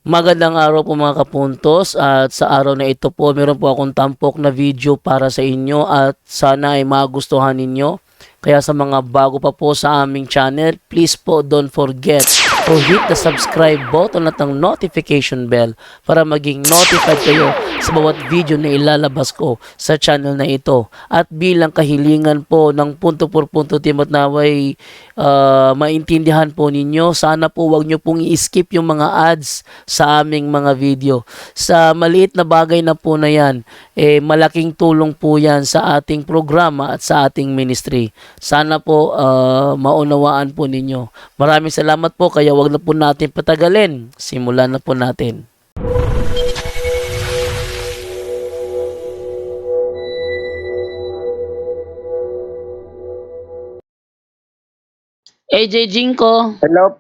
Magandang araw po mga kapuntos, at sa araw na ito po meron po akong tampok na video para sa inyo at sana ay magustuhan ninyo. Kaya sa mga bago pa po sa aming channel, please po don't forget to hit the subscribe button at ang notification bell para maging notified kayo sa bawat video na ilalabas ko sa channel na ito. At bilang kahilingan po ng punto por punto team at naway maintindihan po ninyo, sana po wag nyo pong i-skip yung mga ads sa aming mga video. Sa maliit na bagay na po na yan, malaking tulong po yan sa ating programa at sa ating ministry. Sana po maunawaan po ninyo. Maraming salamat po, kaya wag na po natin patagalin. Simulan na po natin. AJ Jinko. Hello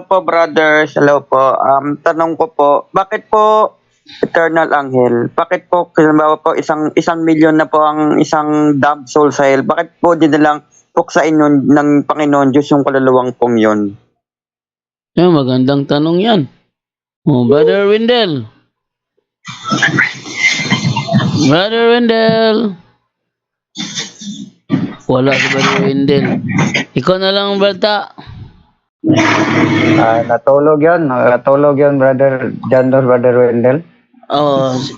po brothers. Hello po. Tanong ko po, bakit po Eternal Angel? Bakit po, halimbawa po, isang milyon na po ang isang dumb soul sale? Bakit po di na lang puksain nun ng Panginoon Diyos yung kaluluwang pong yun? Magandang tanong yan. Brother Wendell. Brother Wendell. Wala si Brother Wendell. Ikaw na lang, Berta. Natulog yun, Brother Jandor, Brother Wendell.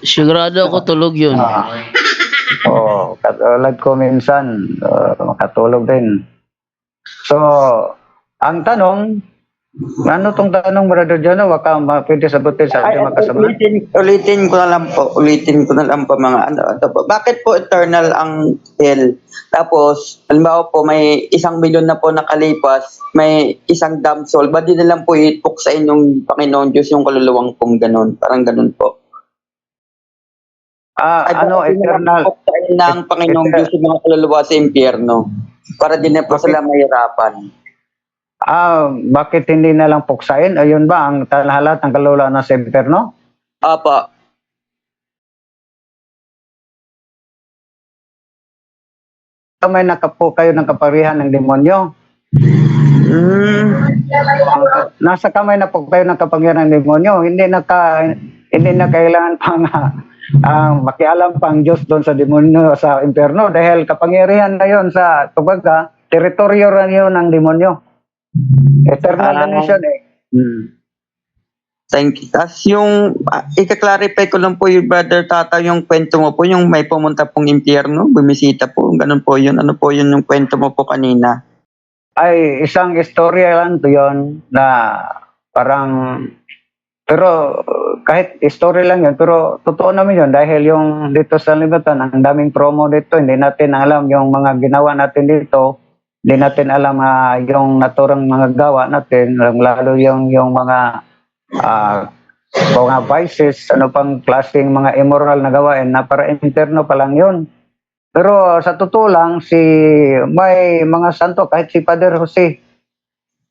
Sigurado ako tulog yun. Katulad ko minsan, makatulog din. So, ang tanong, ano tong tanong, Brother Jandor? Waka pwede sagutin sa ating makasama. Ulitin ko na lang po mga ano po. Bakit po eternal ang hell? Tapos, halimbawa po may 1,000,000 na po nakalipas, may isang dumb soul, ba't di na lang po ipuksain yung Panginoon Diyos yung kaluluwang pong ganun? Parang ganun po. Eternal? Puksain ng Panginoong Diyos yung mga kaluluwa sa impyerno para di na po sila mahirapan. Bakit hindi na lang puksain? Ayun ba ang lahat ng kaluluwa na sa impyerno? Apa. May nakapo kayo ng kaparihan ng demonyo. Nasa kamay na po kayo ng kapangyarihan ng demonyo. Hindi na kailangan pang makialam pang Diyos doon sa demonyo sa impyerno dahil kapangyarihan na yon sa tubaga, teritoryo na yun ng demonyo. Eternal na siya Thank you. Tapos yung, ika-clarify ko lang po yung brother Tata, yung kwento mo po, yung may pumunta pong impyerno, bumisita po, ganun po yun. Ano po yun yung kwento mo po kanina? Ay, isang istorya lang to yun na parang, pero kahit story lang yun, pero totoo naman yun dahil yung dito sa Libutan, ang daming promo dito, hindi natin alam yung mga ginawa natin dito, hindi natin alam yung naturang mga gawa natin, lalo yung mga mga vices, ano pang klaseng mga immoral na gawain na para interno pa lang yun. Pero sa totoo lang, may mga santo, kahit si Father Jose,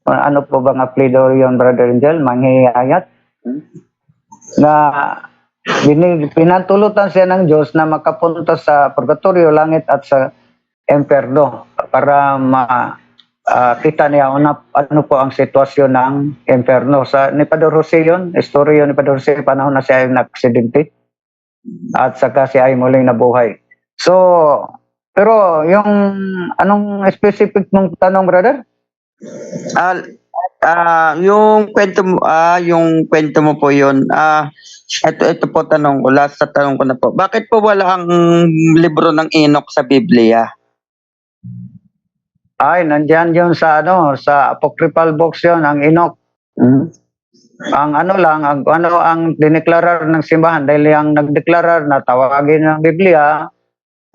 ano po bang apelido yun, Brother Angel? Manghihayat? Na pinantulutan siya ng Diyos na makapunta sa purgatorio, langit at sa impyerno para kita niya ano po ang sitwasyon ng impyerno. Ni Padre Jose yun, istorya yun ni Padre Jose, panahon na siya ay naksidente at saka siya ay muling nabuhay. So, pero yung anong specific mong tanong, brother? Yung kwento mo po yun. Ito po tanong ko, last na tanong ko na po. Bakit po wala ang libro ng Enoch sa Biblia? Ay, nandiyan yun sa sa apocryphal books yun, ang Enoch. Ang ang dineklarar ng simbahan dahil yung nagdeklarar na tawagin ng Biblia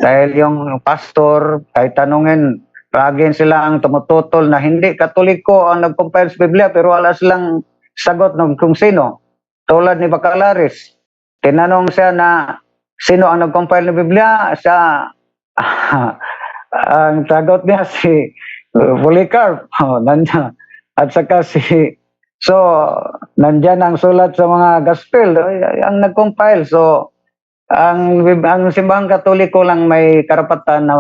dahil yung pastor, kahit tanungin, laging sila ang tumututol na hindi Katoliko ang nag-compile sa Biblia pero wala silang sagot ng kung sino. Tulad ni Bacalaris, tinanong siya na sino ang nag-compile ng Biblia, siya ang sagot niya si Polycarp. Nandiyan. At saka nandiyan ang sulat sa mga gospel, ang nag-compile. So, ang simbahang Katoliko lang may karapatan na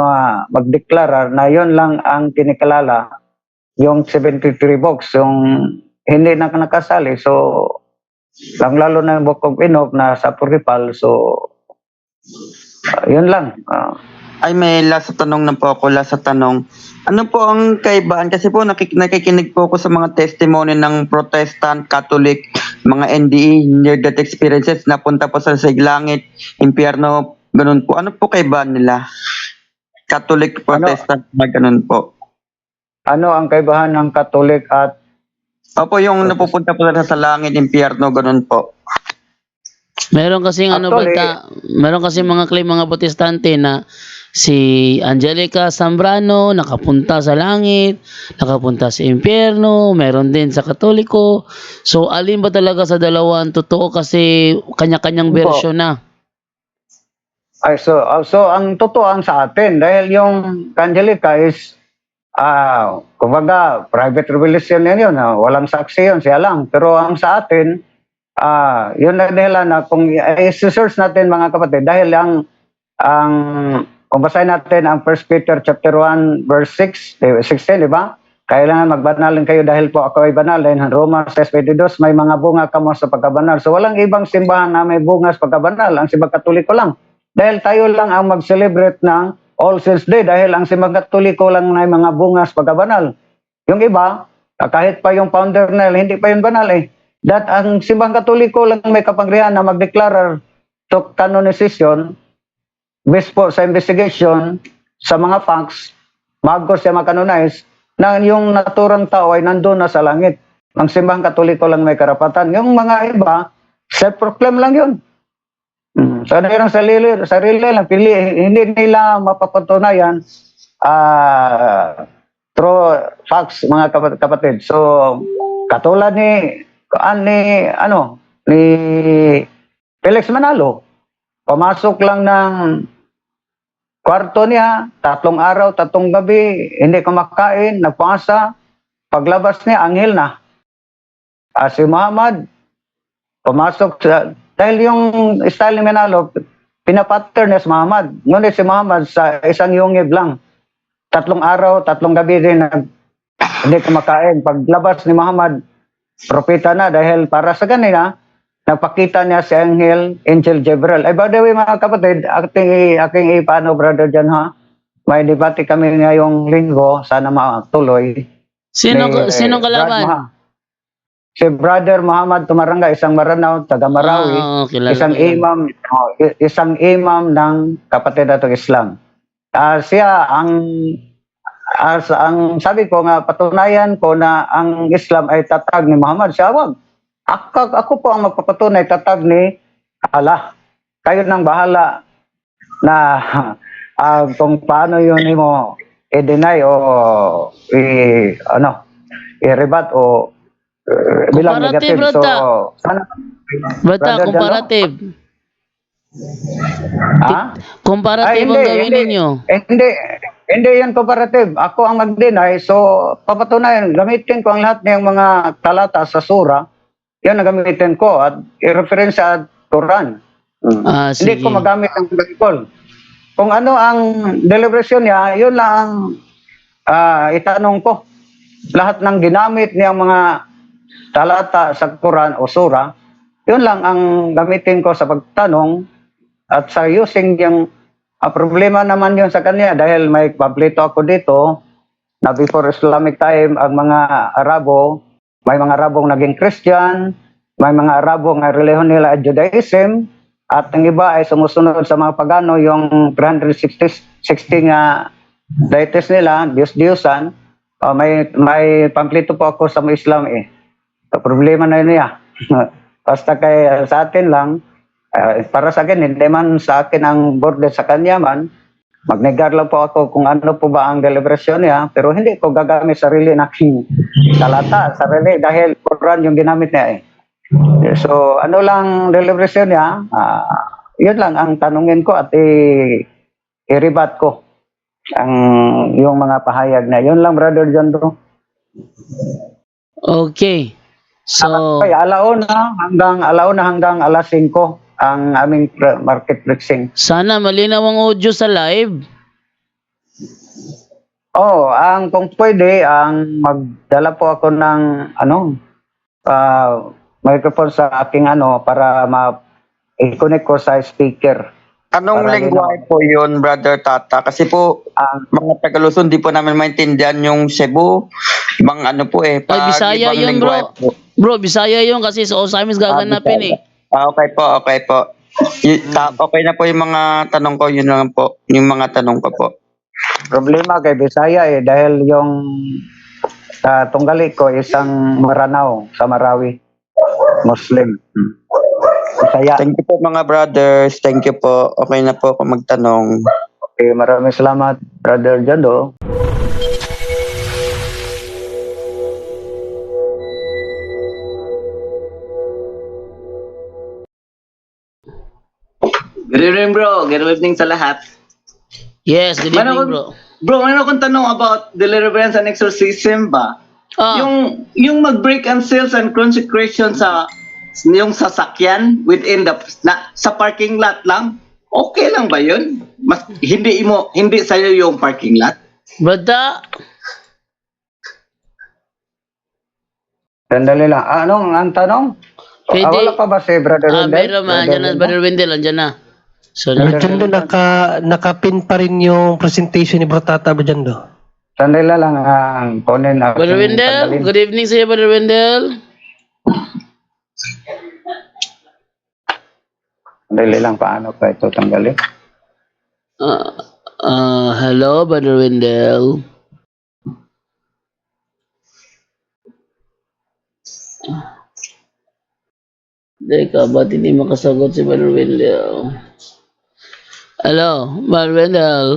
magdeklarar na yon lang ang kinikalala, yung 73 books, yung hindi na nakasali. So, lalo na yung Book of Enoch na sa Apocryphal. So, yun lang. Ay, may last tanong na po ako, last tanong. Ano po ang kaibahan? Kasi po nakikinig po ako sa mga testimony ng Protestant, Catholic, mga NDE, near-death experiences, napunta po sa siglangit, impyerno, ganun po. Ano po kaibahan nila? Catholic, Protestant, na ganun po. Ano ang kaibahan ng Catholic at Opo, yung napupunta po sa langit, impyerno, ganun po. Meron kasing Actually, meron kasing mga claim mga protestante na si Angelica Zambrano nakapunta sa langit, nakapunta sa impyerno, meron din sa Katoliko. So alin ba talaga sa dalawa ang totoo kasi kanya-kanyang Opo. version na. so ang totoo ang sa atin dahil yung Angelica is kumbaga private revelation yun, walang saksi yun, siya lang. Pero ang sa atin, yun na nila na kung i-search natin mga kapatid dahil ang kung basahin natin ang 1 Peter chapter 1 verse 16, di ba? Kailangan magbanalin kayo dahil po ako ay banalin. Romans 6:22, may mga bunga kamo sa pagkabanal. So walang ibang simbahan na may bunga sa pagkabanal, ang simbang Katoliko lang. Dahil tayo lang ang mag-celebrate ng All Saints Day dahil ang simbang Katoliko lang may mga bunga sa pagkabanal. Yung iba, kahit pa yung founder nila, hindi pa yun banal eh. That ang simbang Katoliko lang may kapangyarihan na mag-declare to canonization based po sa investigation sa mga facts bago siya makanonize na yung naturang tao ay nandun na sa langit. Ang simbang Katoliko lang may karapatan. Yung mga iba, self-proclaim lang yun. So, yung sarili lang, hindi nila mapapatunayan through facts, mga kapatid. So, katulad ni Felix Manalo, pumasok lang ng kwarto niya, 3 araw, 3 gabi, hindi kumakain, nagpasa, paglabas niya, anghel na. Si Muhammad, pumasok dahil yung style ni Manalo, pinapattern niya si Muhammad. Ngunit si Muhammad sa isang yungib lang, 3 araw, 3 gabi din hindi kumakain. Paglabas ni Muhammad, propeta na dahil para sa kanina, nagpakita niya si Angel Gabriel. By the way mga kapatid, aking ipaano brother dyan ha, may debate kami ngayong linggo, sana matuloy. Sino kalaban? Si Brother Muhammad Tumaranga, isang Maranao, taga Marawi, Kilala isang ko yan. isang imam ng Kapatid Atong Islam. Siya ang sabi ko nga patunayan ko na ang Islam ay tatag ni Muhammad. Siya wag. Ako po ang magpapatunay tatag ni Allah. Kayo nang bahala na kung paano yun mo i-deny o i-rebut o bilang Comparative, negative. So, brata. sana Brata, Brother comparative. Ha? Comparative ang gawin ninyo. Hindi yan comparative. Ako ang mag-deny. So, papatunayan, gamitin ko ang lahat ng mga talata sa sura. Yan ang gamitin ko at i-reference sa Quran. Hindi Sige. ko magamit ang Bible. Kung ano ang deliberation niya, yun lang ang itanong ko. Lahat ng ginamit niyang mga talata sa Quran o sura, yun lang ang gamitin ko sa pagtanong at sa using yung problema naman yun sa kanya dahil may pablito ako dito na before Islamic time ang mga Arabo, may mga Arabong naging Christian, may mga Arabo nga reliyon nila ay Judaism at ang iba ay sumusunod sa mga pagano yung 360 nga deities nila, Diyos-Diyosan. May pamplito po ako sa Islam eh. So, problema na yun niya. Basta kay sa atin lang, para sa akin, hindi man sa akin ang borde sa kanya man, magnegar lang po ako kung ano po ba ang deliberasyon niya, pero hindi ko gagamit sarili na aking talata, sarili, dahil Quran yung ginamit niya eh. So, ano lang deliberasyon niya, yun lang ang tanungin ko at i-rebut ko yung mga pahayag na. Yun lang, Brother John Bro. Okay. So, Okay, alauna hanggang alas 5 ang aming market fixing. sana malinaw ang audio sa live. Kung pwede, magdala po ako ng microphone sa aking para i-connect ko sa speaker. Anong Para lengguwahe po yun, Brother Tata? Kasi po, Ang mga Tagaluzon, di po namin maintindihan yung Cebu. Ibang ano po Ay, eh. Pag Bisaya ibang yun, lengguwahe bro. po. Bro, Bisaya yun kasi sa Osamis gaganapin eh. Okay po, okay po. Okay na po yung mga tanong ko, yun lang po. Yung mga tanong ko po. problema kay Bisaya dahil yung tunggali ko isang Maranao sa Marawi, Muslim. Bisaya. Thank you po mga brothers. Thank you po. Okay na po ako magtanong. Okay, maraming salamat, Brother Jando. Good evening, bro. Good evening sa lahat. Yes, good evening, bro. Bro, mayroon akong tanong about deliverance and exorcism ba? Ah, Yung mag-break and sales and consecration sa yung sasakyan within sa parking lot lang, okay lang ba yun? Mas hindi sa'yo yung parking lot? brother, Sandali lang. Anong ang tanong? Pwede. Wala pa ba si Brother Wendell? meron man. Andyan na, Brother Wendell, andyan na. So, Brajando, nakapin pa rin yung presentation ni Bratata, Brajando. Sandali lang ang kunin ang Brother Wendell, good evening sa iyo, Brother Wendell. Sandali lang, paano pa ito tanggalin? Hello, Brother Wendell. Teka, ba't hindi makasagot si Brother Wendell? Hello, Brother Wendell.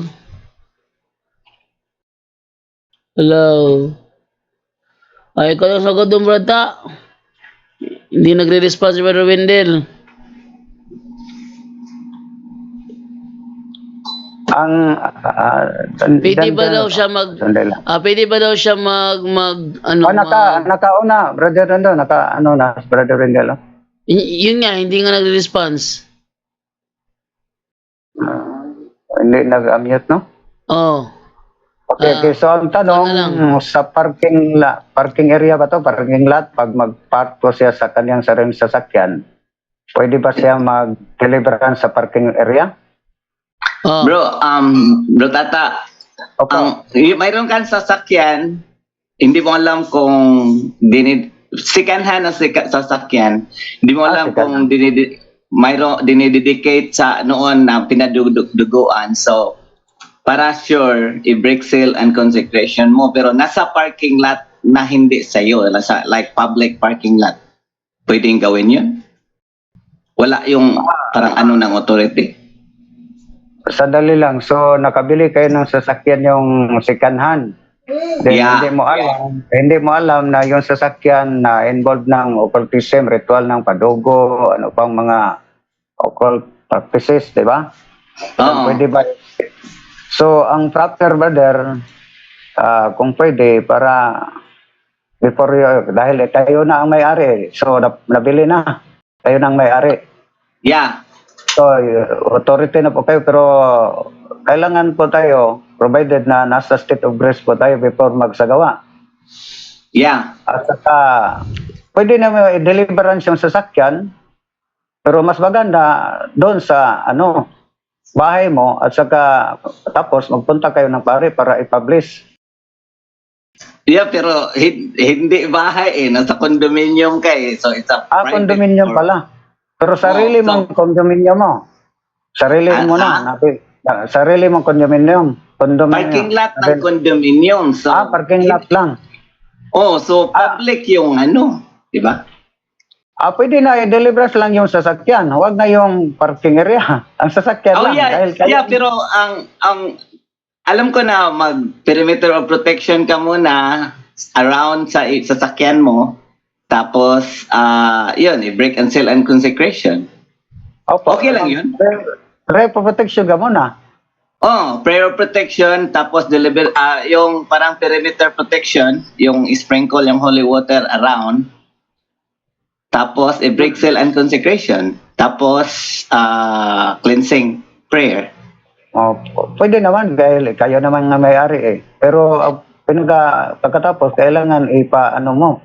Hello. Ay, ikaw lang sagot doon, brata. Hindi nagre-response si Brother Wendell. Ang Pwede ba daw siya mag Sandali lang. pwede ba daw siya ano Nakauna, Brother Wendell, na, Brother Wendell. yun nga, hindi nga nagre-response. Hindi nag-mute, no? Oh. Okay, so ang tanong ano sa parking area ba to? Parking lot, pag mag-park po siya sa kanyang sariling sasakyan, pwede ba siya mag-deliveran sa parking area? Oh. Bro Tata, Opo. mayroon kang sasakyan, hindi mo alam kung second hand na sasakyan, hindi mo alam second kung mayroon dinidedicate sa noon na pinaduduguan. So, para sure, i-break sale and consecration mo. Pero nasa parking lot na hindi sa'yo, like public parking lot, pwedeng gawin yun? Wala yung parang ng authority? Sandali lang. So, nakabili kayo ng sasakyan yung second hand. Then, Yeah. hindi mo alam na yung sasakyan na involved ng occultism, ritual ng padugo, ano pang mga occult practices, di ba? Oo. Pwede ba? So, ang proper, brother, kung pwede, para before dahil kayo na ang may-ari. So, nabili na. Kayo na ang may-ari. Yeah. So, authority na po kayo, pero kailangan po tayo, provided na nasa state of grace po tayo before magsagawa. Yeah. At saka, pwede na may deliverance yung sasakyan, pero mas maganda doon sa bahay mo, at saka tapos magpunta kayo ng pare para i-publish. Yeah, pero hindi bahay nasa condominium ka So, it's a private Condominium or- pala. Pero sarili so- mong condominium mo. Sarili mo na. Sarili mong condominium. Parking lot ng condominium. So, Parking lot lang. so public yung di ba? Pwede na i-deliverance lang yung sasakyan. Huwag na yung parking area. Ang sasakyan lang. Dahil Pero ang alam ko na mag-perimeter of protection ka muna around sa sasakyan mo. Tapos, yun, i-break and sale and consecration. Opo. Okay lang yun? Prayer protection ka muna. Prayer of protection, tapos yung parang perimeter protection, yung sprinkle yung holy water around. Tapos, i-break sale and consecration. Tapos, cleansing prayer. Pwede naman dahil kayo naman nga may-ari Pero pagkatapos, kailangan mo.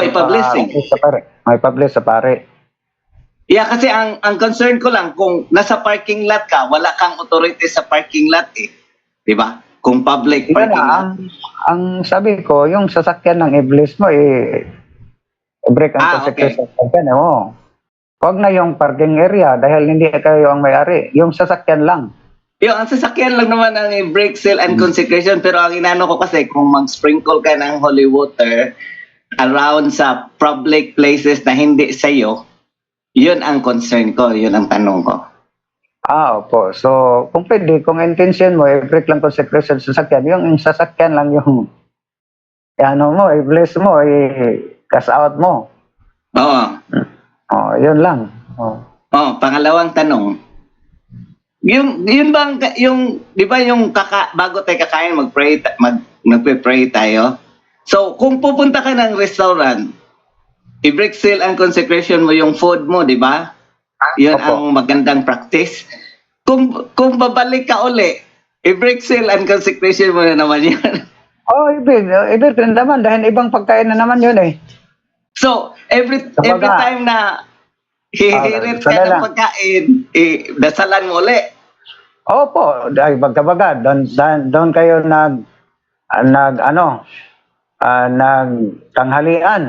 ipa-blessing. may publish sa pare. Yeah, kasi ang concern ko lang, kung nasa parking lot ka, wala kang authority sa parking lot eh. Di ba? Kung public Yan parking na, lot. ang sabi ko, yung sasakyan ng Iblis mo, break ang Okay. consequence sa sasakyan. Huwag na yung parking area dahil hindi kayo ang may-ari. Yung sasakyan lang. Yung ang sasakyan lang naman ang break, seal, and consecration. Pero ang inano ko kasi, kung mag-sprinkle ka ng holy water around sa public places na hindi sa'yo, yun ang concern ko, yun ang tanong ko. Opo. So, kung pwede, kung intention mo, break lang consecration sa sasakyan, yung sasakyan lang yung Iblis mo, cash out mo. Oo. Yun lang. Oh, pangalawang tanong. Yun bang yung 'di ba yung bago tayo kakain nagpe-pray tayo. So, kung pupunta ka ng restaurant, i-break, seal, and consecration mo yung food mo, 'di ba? Yun Opo. ang magandang practice. Kung babalik ka uli, i-break, seal, and consecration mo na naman yun. Ibig rin naman dahil ibang pagkain na naman yun eh. So, every time na hihirit ka sana ng lang. pagkain, dasalan mo uli. Opo, dahil bagkabaga, doon kayo nagtanghalian.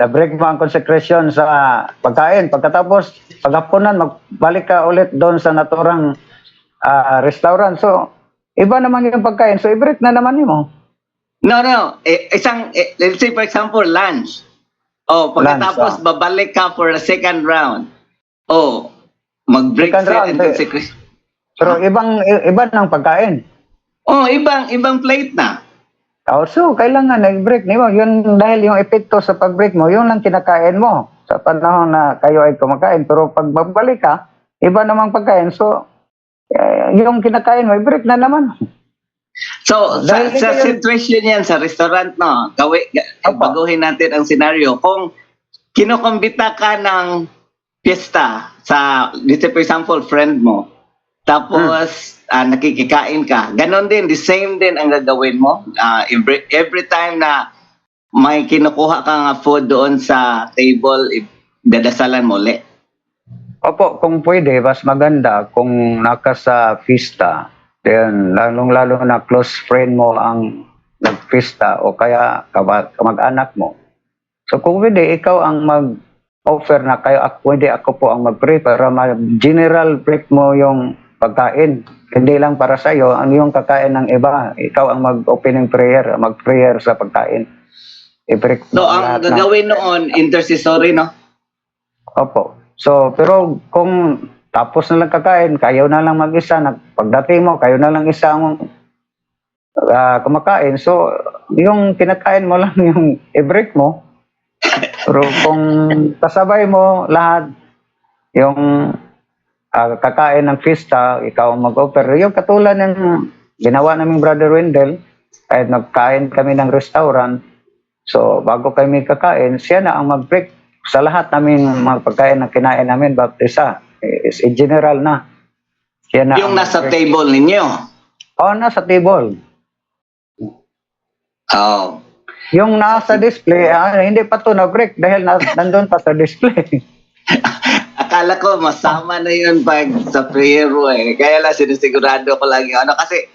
Na-break mo ang consecration sa pagkain. Pagkatapos, paghapunan, magbalik ka ulit doon sa naturang restaurant. So, iba naman yung pagkain. So, i-break na naman yun mo. No. Let's say for example, lunch. Pagkatapos babalik ka for a second round. Mag-break, Second seal, round, and consecration. Pero iba ng pagkain. Ibang plate na. So, kailangan na-break mo. Yun, dahil yung epekto sa pag-break mo, yun lang kinakain mo sa panahon na kayo ay kumakain. Pero pag babalik ka, iba namang pagkain. So, yung kinakain mo, i-break na naman. So, Dahil sa yun- situation yan sa restaurant, no, baguhin natin ang senaryo. Kung kinukumbita ka ng fiesta sa, let's say for example, friend mo, tapos nakikikain ka, ganon din, the same din ang gagawin mo. Every time na may kinukuha ka nga food doon sa table, dadasalan mo ulit. Opo, kung pwede, mas maganda kung naka sa fiesta. Then, lalong-lalo na close friend mo ang nag-fiesta o kaya kamag-anak mo. So, kung pwede, ikaw ang mag-offer na pwede ako po ang mag-pray para general break mo yung pagkain. Hindi lang para sa iyo, ang yung kakain ng iba. Ikaw ang mag-opening prayer, mag-prayer sa pagkain. I-break So, mo ang lahat ng- gagawin noon, intercessory, no? Opo. So, pero kung tapos na lang kakain, kayo na lang mag-isa, pagdating mo, kayo na lang isa ang kumakain. So, yung kinakain mo lang yung i-break mo. Pero kung kasabay mo lahat, yung kakain ng fiesta, ikaw ang mag-offer. Yung katulad ng ginawa naming Brother Wendell, kahit nagkain kami ng restaurant, so bago kami kakain, siya na ang mag-break sa lahat naming mga pagkain na kinain namin, baptisa. Is in general na. Siya na Yung ang nasa mag-break. table ninyo. Nasa table. Oh. Yung nasa display, hindi pa to na-break dahil nandun pa sa display. Akala ko masama na yun pag sa prayer mo eh. Kaya lang sinisigurado ko lang yung kasi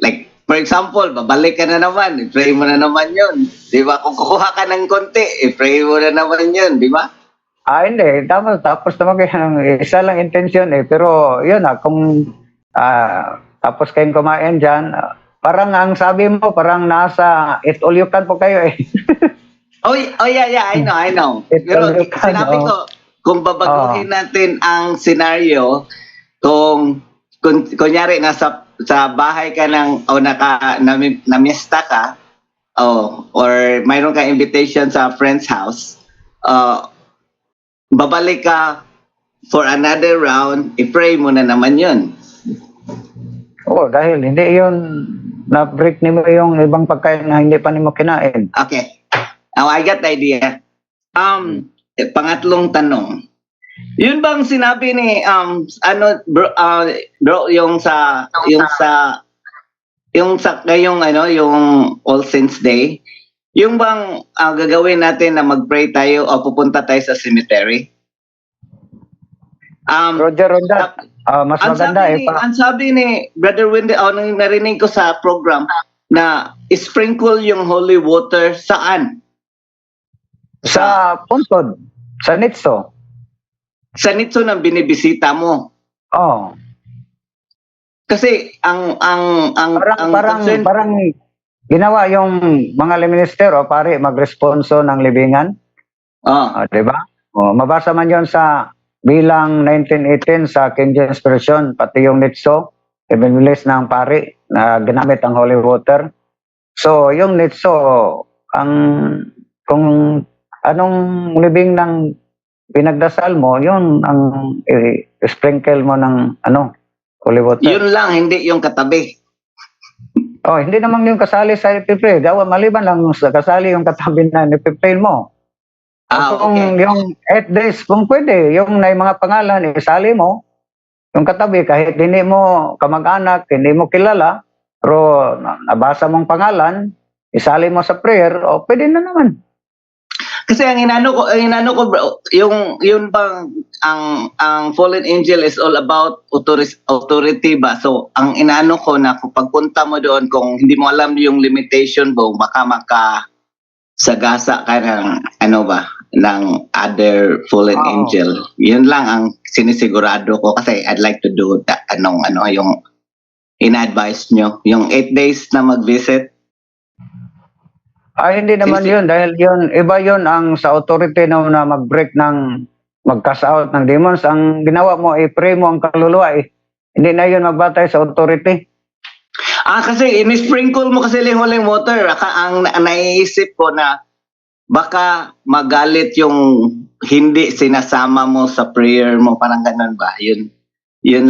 like for example, babalik ka na naman, i-pray mo na naman yun. Di ba? Kung kukuha ka ng konti, i-pray mo na naman yun, di ba? Hindi. Tapos naman kayo, isa lang intention eh. Pero yun kung tapos kayong kumain dyan, parang ang sabi mo, parang nasa it all you can po kayo eh. Yeah, I know. It's Pero all you can, sinabi ko, kung babaguhin natin ang senaryo, kung kunyari sa bahay ka namiesta ka, or mayroon kang invitation sa friend's house, babalik ka for another round, i-pray mo na naman yun. Dahil hindi yun na-break nimo yung ibang pagkain na hindi pa nimo kinain. Okay. Now, I got the idea. Pangatlong tanong. Yun bang sinabi ni bro, yung All Saints Day, Yung bang gagawin natin na mag-pray tayo o pupunta tayo sa cemetery? Roger Rondat, mas maganda Ang sabi ni Brother Wendy, nung narinig ko sa program na sprinkle yung holy water saan? sa puntod, sa Nitso. Sa nito ng binibisita mo. Oh, Kasi ang concern- parang ginawa yung mga minister o pare magresponso ng libingan. Di ba? Mabasa man yon sa bilang 1918 sa King James Version, pati yung Nitso, ibinulis ng pare na ginamit ang holy water. So, yung Nitso, kung anong libing ng pinagdasal mo, yun ang sprinkle mo ng holy water. Yun lang, hindi yung katabi. Oh, hindi naman yung kasali sa ipiprail. Maliban lang sa kasali yung katabi na ipiprail mo. Kung Okay. yung 8 days, kung pwede, yung may mga pangalan, isali mo, yung katabi, kahit hindi mo kamag-anak, hindi mo kilala, pero nabasa mong pangalan, isali mo sa prayer, pwede na naman. Kasi ang inano ko bro, yun bang ang fallen angel is all about authority ba? So ang inano ko na kung pagpunta mo doon kung hindi mo alam yung limitation mo, baka sagasa ka ng ng other fallen Oo. angel. Yun lang ang sinisigurado ko kasi I'd like to do that yung in-advise nyo, yung 8 days na mag-visit. Hindi naman Kasi- yun, dahil yun, iba yun ang sa authority na mag-break ng, mag-cast out ng demons. Ang ginawa mo, i-pray mo ang kaluluwa Hindi na yun magbatay sa authority. Kasi in-sprinkle mo kasi ling water. Ang naiisip ko na baka magalit yung hindi sinasama mo sa prayer mo, parang ganun ba? Yun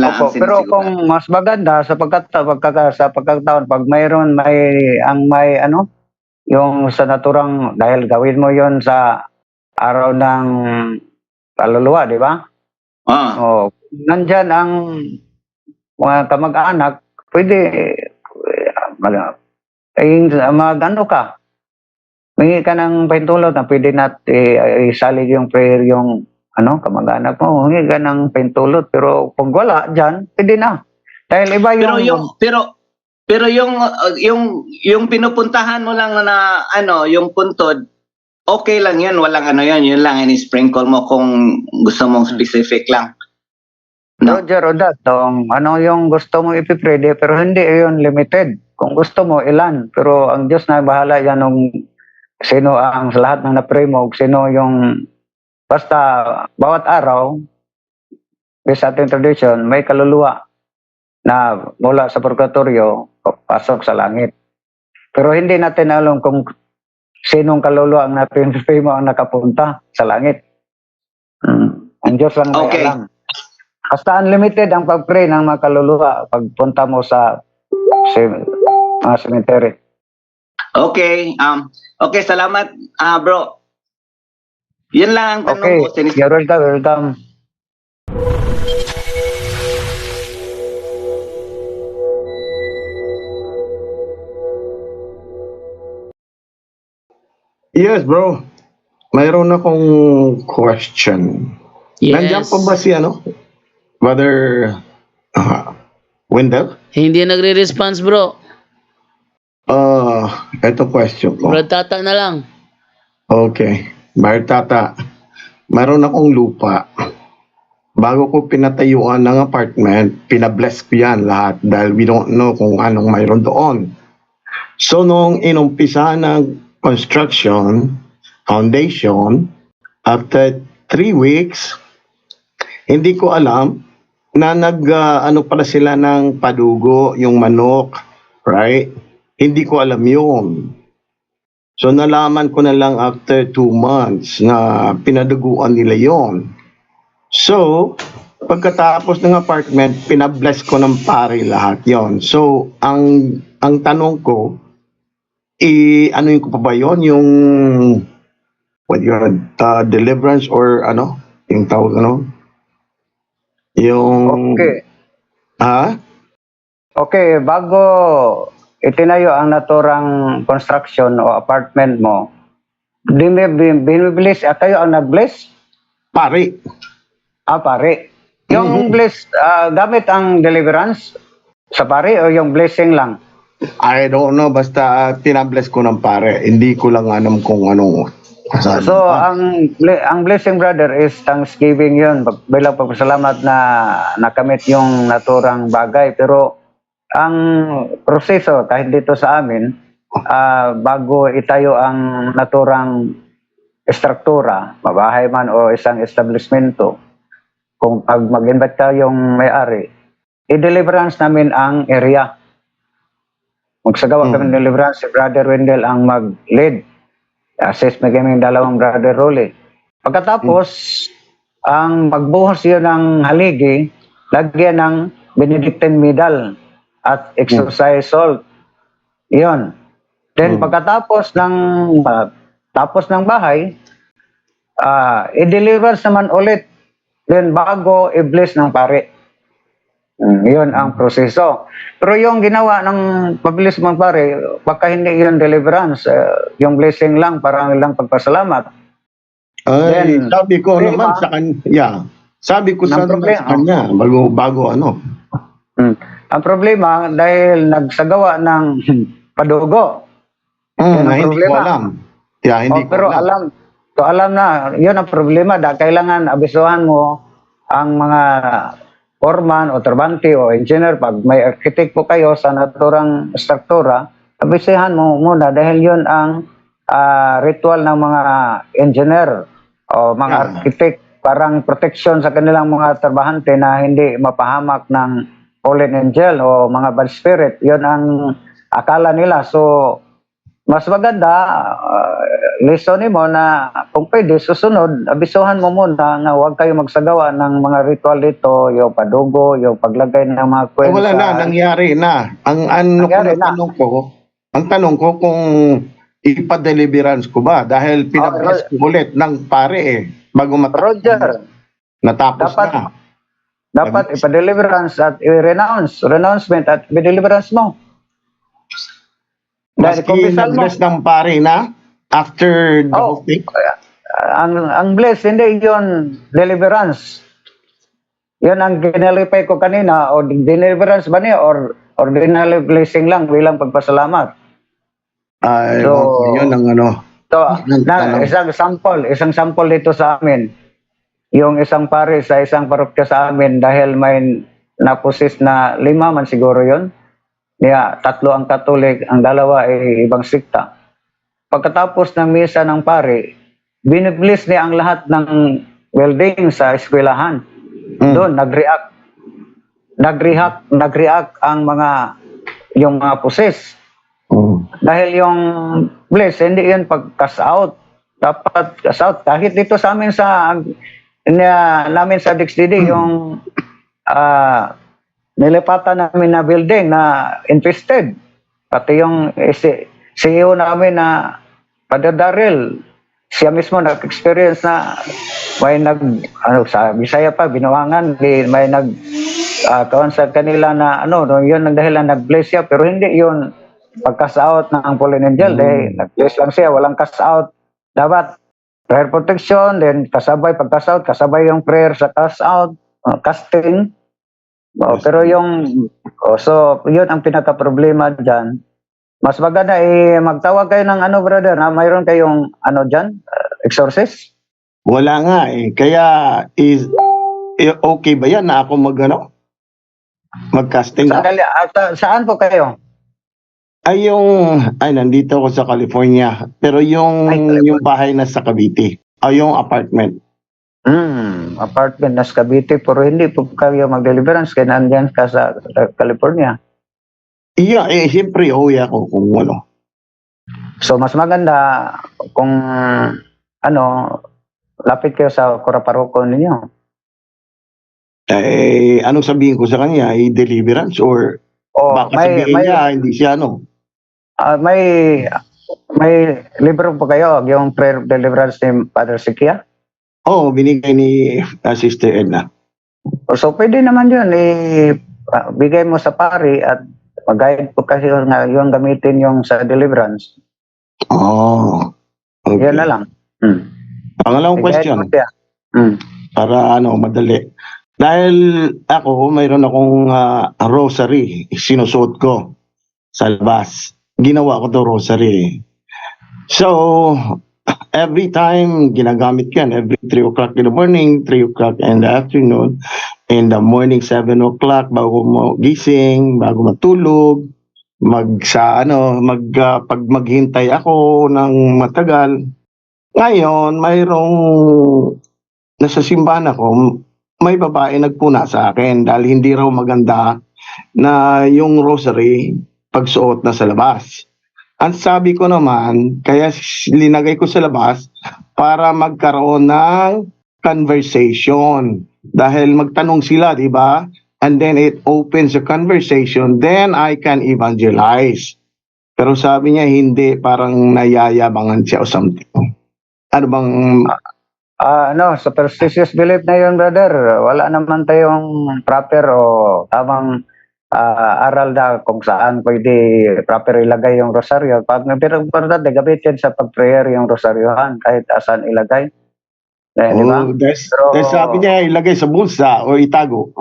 lang ang Opo, pero sinisigurado. kung mas maganda sa pagkakataon, pag mayroon may yung sa naturang, dahil gawin mo yon sa araw ng kaluluwa, di ba? Nandyan ang mga kamag-anak, pwede mag-ano ka, hingi ka ng pahintulot na pwede isali yung prayer yung kamag-anak mo, hingi ka ng pahintulot, pero kung wala dyan, pwede na. Dahil iba yung... Pero yung pinupuntahan mo lang na yung puntod, okay lang 'yun, walang yun lang in-sprinkle mo kung gusto mong specific lang. No? Roger Odat, ano yung gusto mo ipipwede, pero hindi yun limited. Kung gusto mo, ilan. Pero ang Diyos na bahala yan nung sino ang sa lahat ng na-pray mo, sino yung basta bawat araw, based sa ating tradition, may kaluluwa na mula sa purgatorio, pasok sa langit. Pero hindi natin alam kung sinong kaluluwa ang napipray mo ang nakapunta sa langit. Ang Diyos lang may Okay. alam. Basta unlimited ang pag-pray ng mga kaluluwa pagpunta mo sa mga cemetery. Okay, okay, salamat bro. Yun lang ang tanong Okay, ko. you're welcome. Yes, bro. Mayroon akong question. Nandiyan pa ba si Brother Wendell? Hindi nagre-response, bro. Ito question ko. Brad Tata na lang. Okay. Brother Tata, mayroon akong lupa. Bago ko pinatayuan ng apartment, pinabless ko yan lahat dahil we don't know kung anong mayroon doon. So, nung inumpisa ng construction, foundation, after 3 weeks, hindi ko alam na pala sila ng padugo, yung manok, right? Hindi ko alam yun. So, nalaman ko na lang after 2 months na pinaduguan nila yon. So, pagkatapos ng apartment, pinabless ko ng pare lahat yon. So, ang tanong ko, ano yung pa ba yun? Yung deliverance or yung tawag yung Okay. ha? Okay, bago itinayo ang naturang construction o apartment mo, binibless, kayo ang nag-bless? Pare. Pare. Yung Mhm. bless, gamit ang deliverance sa pare o yung blessing lang? I don't know, basta tinabless ko ng pare. Hindi ko lang alam kung ano. Saan. So, ang blessing, brother, is thanksgiving yun. Bilang pagpasalamat na nakamit yung naturang bagay. Pero, ang proseso, kahit dito sa amin, bago itayo ang naturang estruktura, mabahay man o isang establishmento, kung pag mag-invite ka yung may-ari, i-deliverance namin ang area. Magsagawa kami ng deliverance, si Brother Wendell ang mag-lead. Assist na kami ng dalawang Brother Rolly. Pagkatapos, ang magbuhos yun ng haligi, lagyan ng Benedictine medal at exercise salt. Yun. Then pagkatapos ng tapos ng bahay, i-deliver naman ulit. Then bago i-bless ng pare. Yun ang proseso. Pero yung ginawa ng pabilis mong pare, baka hindi yun deliverance, yung blessing lang, parang lang pagpasalamat. Ay, Then, sabi ko problema, naman sa kanya. Yeah. Sabi ko Ng sa problema. kanya, bago ano. Ang problema, dahil nagsagawa ng padugo, Yan ang Hindi ko problema. alam. Yeah, hindi ko pero alam. alam na, yun ang problema. Kailangan abisuhan mo ang mga foreman o trabante o engineer. Pag may architect po kayo sa naturang struktura, abisuhan mo muna dahil yun ang ritual ng mga engineer o mga Yeah. architect. Parang protection sa kanilang mga trabahante na hindi mapahamak ng fallen angel o mga bad spirit. Yun ang akala nila. So, mas maganda, lisonin mo na kung pwede, susunod, abisuhan mo muna na huwag kayo magsagawa ng mga ritual dito, yung padugo, yung paglagay ng mga kwento. Wala na, nangyari na. Ang Nangyari na. ang tanong ko kung ipa-deliverance ko ba dahil pinabless ko ulit ng pare bago matapos. Roger, Natapos dapat- na. dapat ipa-deliverance at renouncement at i-deliverance mo. Dahil Maski kung bisal mo, na-bless ng pare na after the Oh. whole thing. ang bless, hindi yun deliverance. Yun ang ginalipay ko kanina, o deliverance ba niya, or ordinary blessing lang bilang pagpasalamat. Ay, So, yun ang ano. So, Tanong. isang sample dito sa amin. Yung isang pare sa isang parokya sa amin dahil may napusis na 5 man siguro yon. Niya, 3 ang Katolik, ang 2 ay ibang sikta. Pagkatapos ng misa ng pare, binibless niya ang lahat ng building sa eskwelahan. Doon, nag-react ang yung mga pusis. Dahil yung bless, hindi yun pag-cash out. Dapat cash out. Kahit dito sa amin namin sa DXDD, yung nilipatan namin na building na infested. Pati yung CEO namin na Father Daryl, siya mismo nag-experience na may sa Bisaya pa, Binuangan, may kawan sa kanila na yun ang dahilan nag-bless siya, pero hindi yun pag-cash out ng fallen angel. Nag-bless lang siya, walang cash out. Dapat prayer protection, then kasabay pag-cash out, kasabay yung prayer sa cash out, casting. Pero so yun ang pinaka-problema dyan. Mas maganda magtawag kayo ng brother, na mayroon kayong dyan, exorcist? Wala nga eh. Kaya okay ba yan na ako mag-casting? Saan po kayo? Nandito ako sa California. Pero yung bahay na sa Cavite. Yung apartment. Apartment na sa Cavite, pero hindi po kayo mag-deliverance kaya nandyan ka sa California. Iya, siyempre, ako kung ano. So, mas maganda kung lapit kayo sa kuraparoko ninyo. Anong sabihin ko sa kanya? Deliverance or baka sabihin niya, hindi siya may libro po kayo, yung prayer of deliverance ni Father Sikia? Oo, binigay ni Sister Edna. So, pwede naman yun, bigay mo sa pari at Mag-guide po kasi yung gamitin yung sa deliverance. Oh, okay. Yan na lang. Hmm. Pangalawang I-guide mo question, siya. Hmm. para madali. Dahil ako, mayroon akong rosary, sinusuot ko sa labas. Ginawa ko to rosary. So, every time, ginagamit ko yan. Every 3 o'clock in the morning, 3 o'clock in the afternoon, in the morning, 7 o'clock, bago mo gising, bago matulog, pag maghintay ako ng matagal. Ngayon, mayroong nasa simbahan ako, may babae nagpuna sa akin dahil hindi raw maganda na yung rosary pagsuot na sa labas. Ang sabi ko naman, kaya linagay ko sa labas para magkaroon ng conversation. Dahil magtanong sila, di ba? And then it opens a conversation, then I can evangelize. Pero sabi niya, hindi, parang nayayabangan siya o something. Ano bang Superstitious belief na yun, brother. Wala naman tayong proper o tamang aral na kung saan pwede proper ilagay yung rosaryo. Pero importante, gamitin sa pag-prayer yung rosaryohan kahit asan ilagay. Di ba? There's sabi niya, ilagay sa bulsa o itago.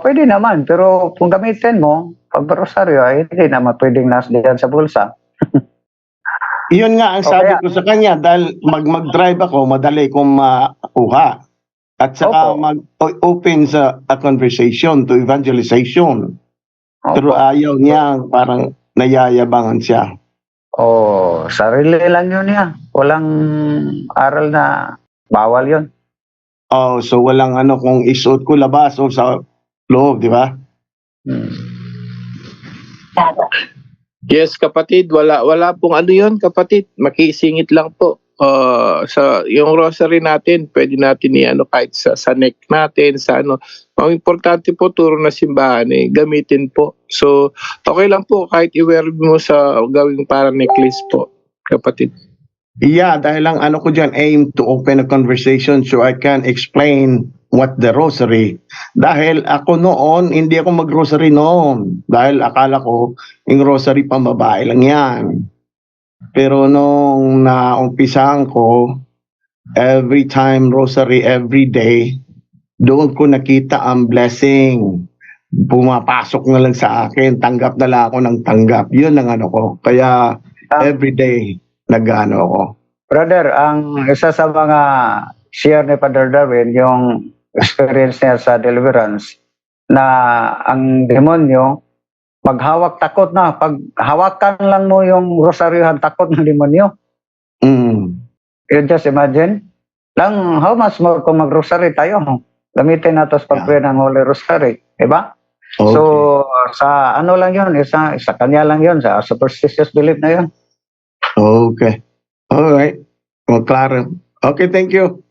Pwede naman, pero kung gamitin mo, pag rosaryo, ay hindi naman pwedeng nasdiyan sa bulsa. Iyon nga ang O sabi kaya- ko sa kanya dahil mag-drive ako, madali kong makuha. At saka Opo. mag-open sa a conversation to evangelization. Pero Opo. ayaw niya, parang nayayabangan siya. Sarili lang yun niya. Walang aral na bawal yun. Oh, so walang kung isuot ko labas o sa loob, di ba? Hmm. Yes, kapatid, wala pong ano 'yon, kapatid. Makisingit lang po. Sa yung rosary natin, pwede natin kahit sa neck natin, sa ano. Ang importante po turo na simbahan gamitin po. So, okay lang po kahit i-wear mo sa gawing para necklace po, kapatid. Yeah, dahil lang ko dyan, aim to open a conversation so I can explain what the rosary. Dahil ako noon, hindi ako mag-rosary noon. Dahil akala ko, yung rosary pambabae lang yan. Pero nung naumpisahan ko, every time rosary, every day, doon ko nakita ang blessing. Pumapasok na lang sa akin, tanggap na lang ako ng tanggap. Yun ang ko. Kaya every day, ako. Brother, ang isa sa mga share ni Father Darwin, yung experience niya sa deliverance, na ang demonyo, maghawak takot na. Pag hawakan lang mo yung rosaryohan, takot ng demonyo. Mm. You just imagine? How much more kung mag-rosary tayo? Gamitin natin sa pag-pray ng Holy Rosary. Diba? Okay. So, sa ano lang yun, sa kanya lang yun, sa superstitious belief na yun. Okay. All right. Well, klaro. Okay, thank you.